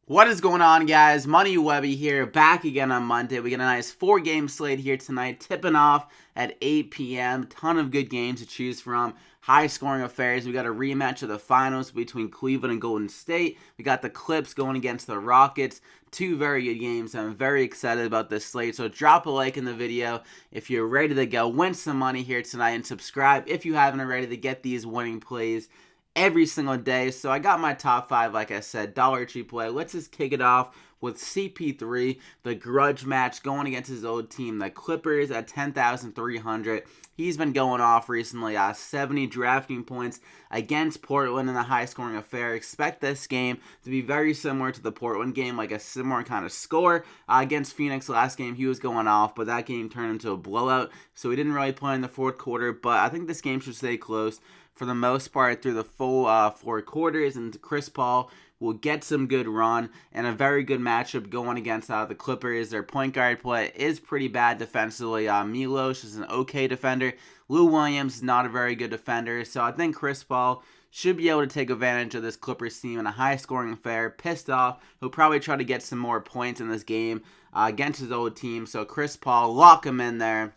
What is going on, guys? Money Webby here, back again on Monday. We got a nice 4-game slate here tonight, tipping off at 8 p.m. Ton of good games to choose from. High-scoring affairs. We got a rematch of the finals between Cleveland and Golden State. We got the Clips going against the Rockets. Two very good games. I'm very excited about this slate. So drop a like in the video if you're ready to go. Win some money here tonight, and subscribe if you haven't already to get these winning plays every single day. So I got my top 5, like I said, Dollar Tree play. Let's just kick it off with CP3, the grudge match going against his old team, the Clippers at 10,300. He's been going off recently, 70 drafting points against Portland in a high-scoring affair. Expect this game to be very similar to the Portland game, like a similar kind of score. Against Phoenix last game, he was going off, but that game turned into a blowout, so he didn't really play in the fourth quarter, but I think this game should stay close for the most part through the full 4 quarters, and Chris Paul will get some good run and a very good matchup going against the Clippers. Their point guard play is pretty bad defensively. Milos is an okay defender. Lou Williams is not a very good defender, so I think Chris Paul should be able to take advantage of this Clippers team in a high-scoring affair. Pissed off, he'll probably try to get some more points in this game against his old team, so Chris Paul, lock him in there.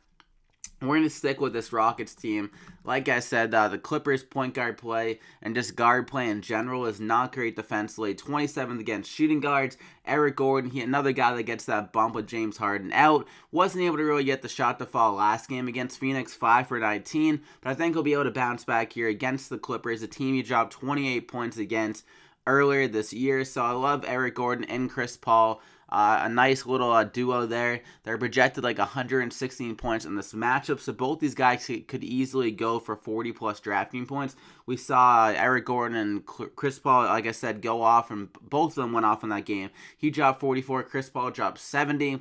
We're going to stick with this Rockets team. Like I said, the Clippers point guard play and just guard play in general is not great defensively. 27th against shooting guards. Eric Gordon, another guy that gets that bump with James Harden out. Wasn't able to really get the shot to fall last game against Phoenix, 5 for 19. But I think he'll be able to bounce back here against the Clippers, a team he dropped 28 points against earlier this year. So I love Eric Gordon and Chris Paul. A nice little duo there. They're projected like 116 points in this matchup, so both these guys could easily go for 40-plus drafting points. We saw Eric Gordon and Chris Paul, like I said, go off, and both of them went off in that game. He dropped 44, Chris Paul dropped 70.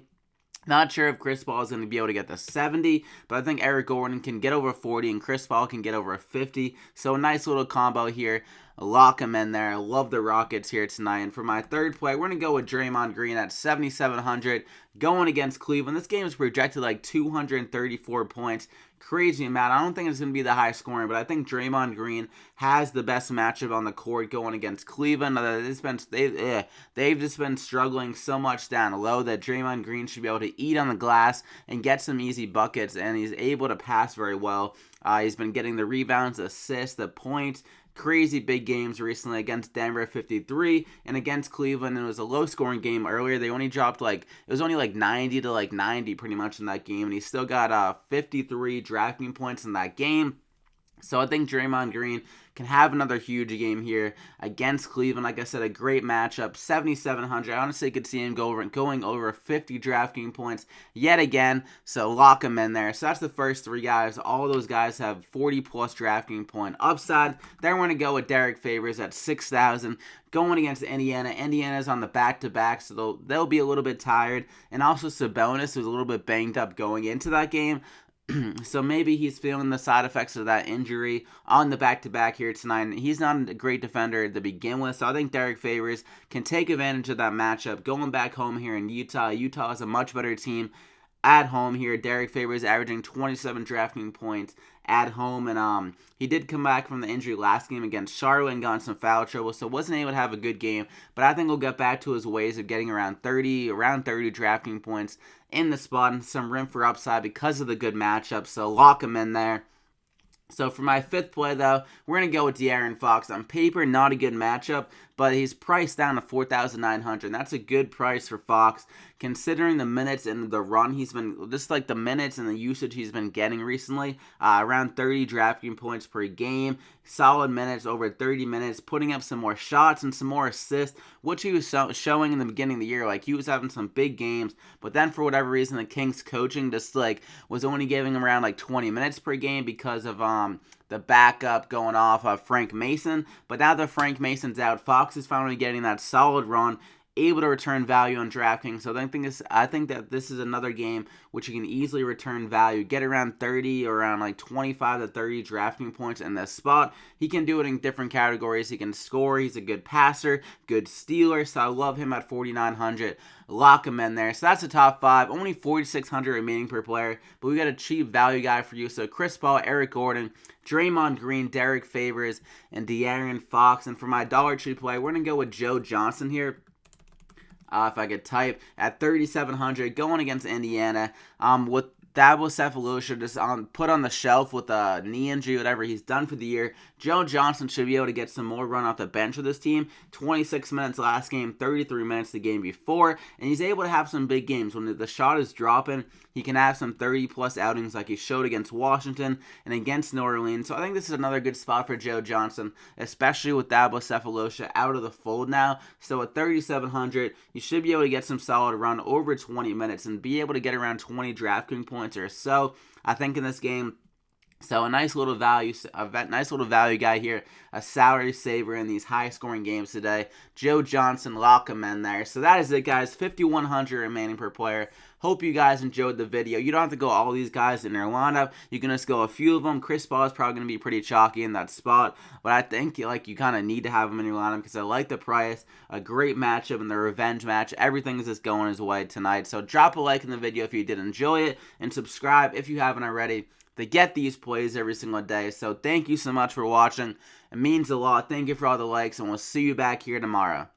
Not sure if Chris Paul is going to be able to get the 70, but I think Eric Gordon can get over 40 and Chris Paul can get over 50. So a nice little combo here. Lock him in there. I love the Rockets here tonight. And for my third play, we're going to go with Draymond Green at 7,700 going against Cleveland. This game is projected like 234 points. Crazy amount. I don't think it's going to be the high scoring, but I think Draymond Green has the best matchup on the court going against Cleveland. They've just been struggling so much down low that Draymond Green should be able to eat on the glass and get some easy buckets, and he's able to pass very well. He's been getting the rebounds, assists, the points. Crazy big games recently against Denver, 53, and against Cleveland. It was a low-scoring game earlier. They only dropped it was only like 90 to 90 pretty much in that game, and he still got 53 drafting points in that game. So I think Draymond Green can have another huge game here against Cleveland. Like I said, a great matchup, 7,700. I honestly could see him going over 50 drafting points yet again, so lock him in there. So that's the first 3 guys. All those guys have 40-plus drafting point upside. Then we're going to go with Derek Favors at 6,000 going against Indiana. Indiana's on the back-to-back, so they'll be a little bit tired. And also Sabonis was a little bit banged up going into that game. So maybe he's feeling the side effects of that injury on the back-to-back here tonight. He's not a great defender to begin with, so I think Derek Favors can take advantage of that matchup. Going back home here in Utah, Utah is a much better team at home here. Derek Favors averaging 27 drafting points at home, and he did come back from the injury last game against Charlotte and got in some foul trouble, so wasn't able to have a good game, but I think he'll get back to his ways of getting around 30 drafting points in the spot and some room for upside because of the good matchup, so lock him in there. So for my 5th play, though, we're going to go with De'Aaron Fox. On paper, not a good matchup, but he's priced down to 4,900. That's a good price for Fox, considering the minutes and the run he's been, just like the minutes and the usage he's been getting recently, around 30 drafting points per game, solid minutes, over 30 minutes, putting up some more shots and some more assists, which he was showing in the beginning of the year. Like, he was having some big games, but then for whatever reason, the Kings coaching just was only giving him around 20 minutes per game because of the backup going off Frank Mason. But now that Frank Mason's out, Fox is finally getting that solid run, able to return value on DraftKings. So I think that this is another game which you can easily return value, get around 30 or around 25 to 30 drafting points in this spot. He can do it in different categories. He can score. He's a good passer, good stealer. So I love him at 4,900. Lock him in there. So that's the top 5. Only 4,600 remaining per player, but we got a cheap value guy for you. So Chris Paul, Eric Gordon, Draymond Green, Derek Favors, and De'Aaron Fox. And for my Dollar Tree play, we're going to go with Joe Johnson here. if I could type, at 3,700, going against Indiana. With Dabo Cephalosha just put on the shelf with a knee injury, whatever he's done for the year. Joe Johnson should be able to get some more run off the bench with this team. 26 minutes last game, 33 minutes the game before, and he's able to have some big games. When the shot is dropping, he can have some 30-plus outings like he showed against Washington and against New Orleans. So I think this is another good spot for Joe Johnson, especially with Dabo Cephalosha out of the fold now. So at 3,700, you should be able to get some solid run over 20 minutes and be able to get around 20 DraftKings points or so, I think, in this game. So a nice little value guy here, a salary saver in these high-scoring games today. Joe Johnson, lock him in there. So that is it, guys. 5,100 remaining per player. Hope you guys enjoyed the video. You don't have to go all these guys in your lineup. You can just go a few of them. Chris Paul is probably going to be pretty chalky in that spot, but I think you kind of need to have him in your lineup because I like the price. A great matchup in the revenge match. Everything is just going his way tonight. So drop a like in the video if you did enjoy it, and subscribe if you haven't already to get these plays every single day. So thank you so much for watching. It means a lot. Thank you for all the likes, and we'll see you back here tomorrow.